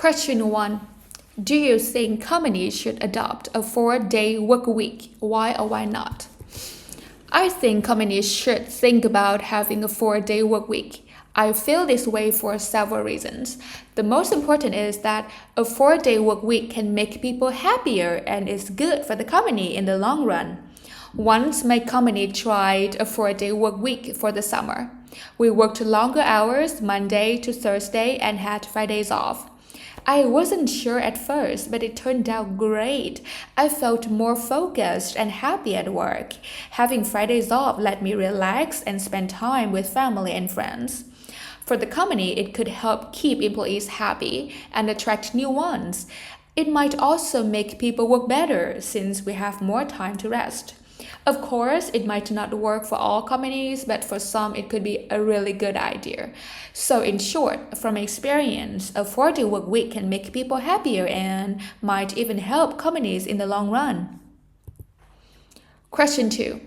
Question 1. Do you think companies should adopt a 4-day work week? Why or why not? I think companies should think about having a 4-day work week. I feel this way for several reasons. The most important is that a 4-day work week can make people happier and is good for the company in the long run. Once my company tried a 4-day work week for the summer. We worked longer hours Monday to Thursday and had Fridays off. I wasn't sure at first, but it turned out great. I felt more focused and happy at work. Having Fridays off let me relax and spend time with family and friends. For the company, it could help keep employees happy and attract new ones. It might also make people work better since we have more time to rest. Of course, it might not work for all companies, but for some it could be a really good idea. So in short, from experience, a 4-day work week can make people happier and might even help companies in the long run. Question 2.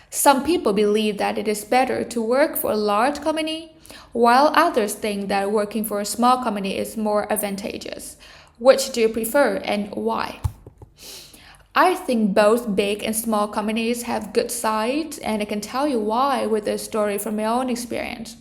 Some people believe that it is better to work for a large company, while others think that working for a small company is more advantageous. Which do you prefer and why? I think both big and small companies have good sides, and I can tell you why with a story from my own experience.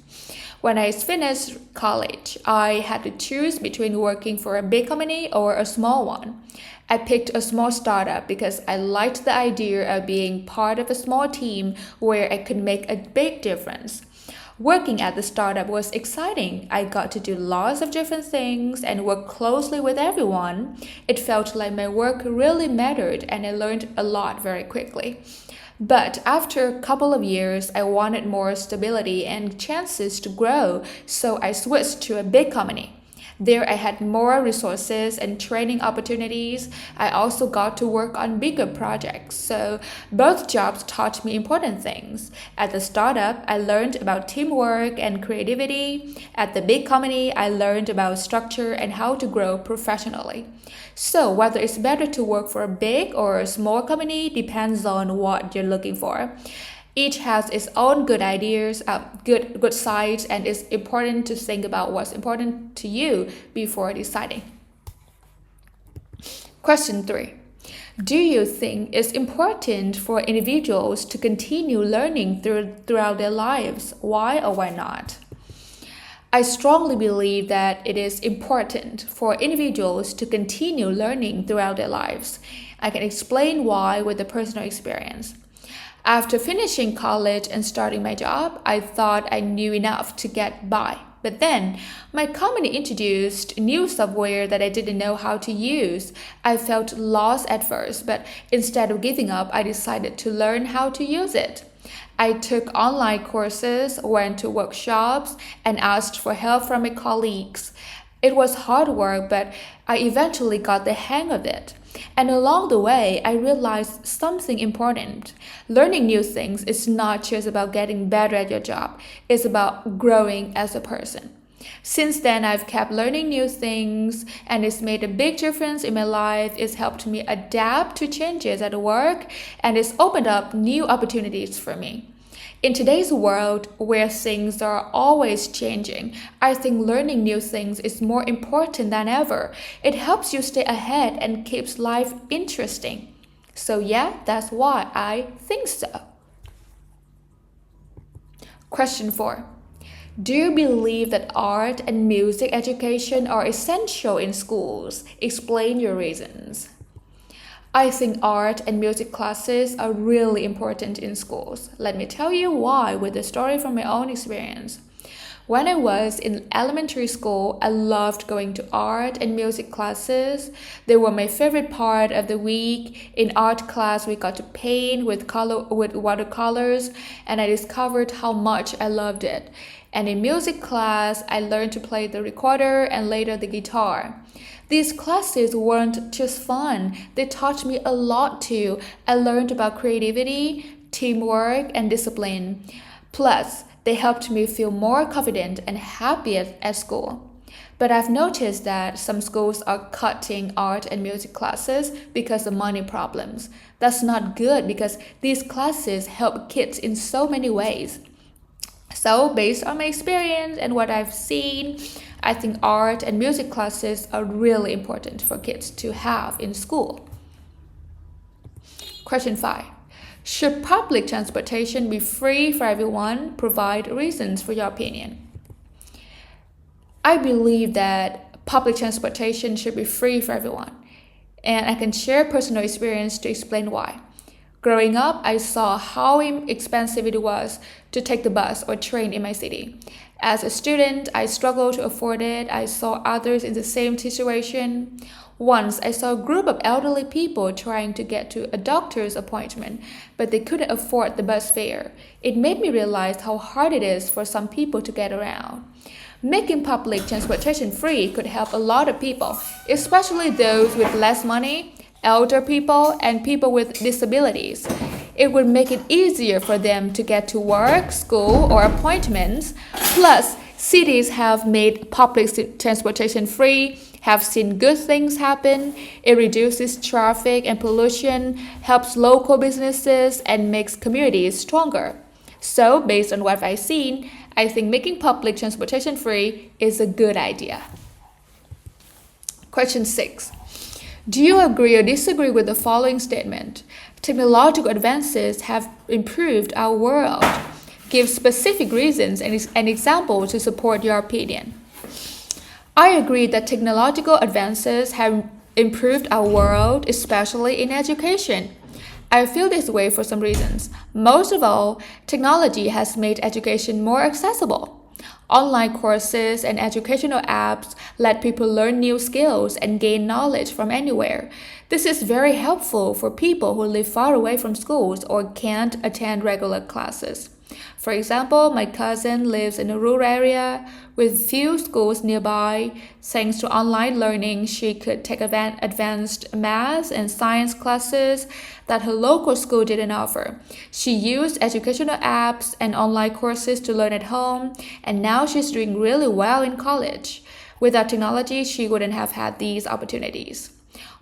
When I finished college, I had to choose between working for a big company or a small one. I picked a small startup because I liked the idea of being part of a small team where I could make a big difference. Working at the startup was exciting. I got to do lots of different things and work closely with everyone. It felt like my work really mattered and I learned a lot very quickly. But after a couple of years, I wanted more stability and chances to grow, so I switched to a big company. There I had more resources and training opportunities. I also got to work on bigger projects, so both jobs taught me important things. At the startup, I learned about teamwork and creativity. At the big company, I learned about structure and how to grow professionally. So whether it's better to work for a big or a small company depends on what you're looking for. Each has its own good ideas, good sides, and it's important to think about what's important to you before deciding. Question 3. Do you think it's important for individuals to continue learning throughout their lives? Why or why not? I strongly believe that it is important for individuals to continue learning throughout their lives. I can explain why with a personal experience. After finishing college and starting my job, I thought I knew enough to get by. But then, my company introduced new software that I didn't know how to use. I felt lost at first, but instead of giving up, I decided to learn how to use it. I took online courses, went to workshops, and asked for help from my colleagues. It was hard work, but I eventually got the hang of it. And along the way, I realized something important. Learning new things is not just about getting better at your job. It's about growing as a person. Since then, I've kept learning new things, and it's made a big difference in my life. It's helped me adapt to changes at work, and it's opened up new opportunities for me. In today's world, where things are always changing, I think learning new things is more important than ever. It helps you stay ahead and keeps life interesting. So yeah, that's why I think so. Question 4. Do you believe that art and music education are essential in schools? Explain your reasons. I think art and music classes are really important in schools. Let me tell you why with a story from my own experience. When I was in elementary school, I loved going to art and music classes. They were my favorite part of the week. In art class, we got to paint with watercolors, and I discovered how much I loved it. And in music class, I learned to play the recorder and later the guitar. These classes weren't just fun, they taught me a lot too. I learned about creativity, teamwork, and discipline. Plus, they helped me feel more confident and happy at school. But I've noticed that some schools are cutting art and music classes because of money problems. That's not good because these classes help kids in so many ways. So, based on my experience and what I've seen, I think art and music classes are really important for kids to have in school. Question 5. Should public transportation be free for everyone? Provide reasons for your opinion. I believe that public transportation should be free for everyone, and I can share personal experience to explain why. Growing up, I saw how expensive it was to take the bus or train in my city. As a student, I struggled to afford it. I saw others in the same situation. Once, I saw a group of elderly people trying to get to a doctor's appointment, but they couldn't afford the bus fare. It made me realize how hard it is for some people to get around. Making public transportation free could help a lot of people, especially those with less money, elder people, and people with disabilities. It would make it easier for them to get to work, school, or appointments. Plus, cities have made public transportation free, have seen good things happen. It reduces traffic and pollution, helps local businesses, and makes communities stronger. So, based on what I've seen, I think making public transportation free is a good idea. Question 6. Do you agree or disagree with the following statement? Technological advances have improved our world. Give specific reasons and examples to support your opinion. I agree that technological advances have improved our world, especially in education. I feel this way for some reasons. Most of all, technology has made education more accessible. Online courses and educational apps let people learn new skills and gain knowledge from anywhere. This is very helpful for people who live far away from schools or can't attend regular classes. For example, my cousin lives in a rural area with few schools nearby. Thanks to online learning, she could take advanced math and science classes that her local school didn't offer. She used educational apps and online courses to learn at home, and now she's doing really well in college. Without technology, she wouldn't have had these opportunities.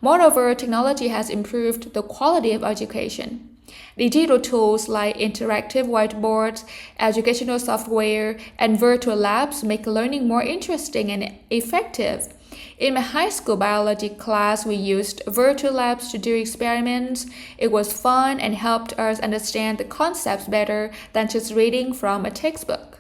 Moreover, technology has improved the quality of education. Digital tools like interactive whiteboards, educational software, and virtual labs make learning more interesting and effective. In my high school biology class, we used virtual labs to do experiments. It was fun and helped us understand the concepts better than just reading from a textbook.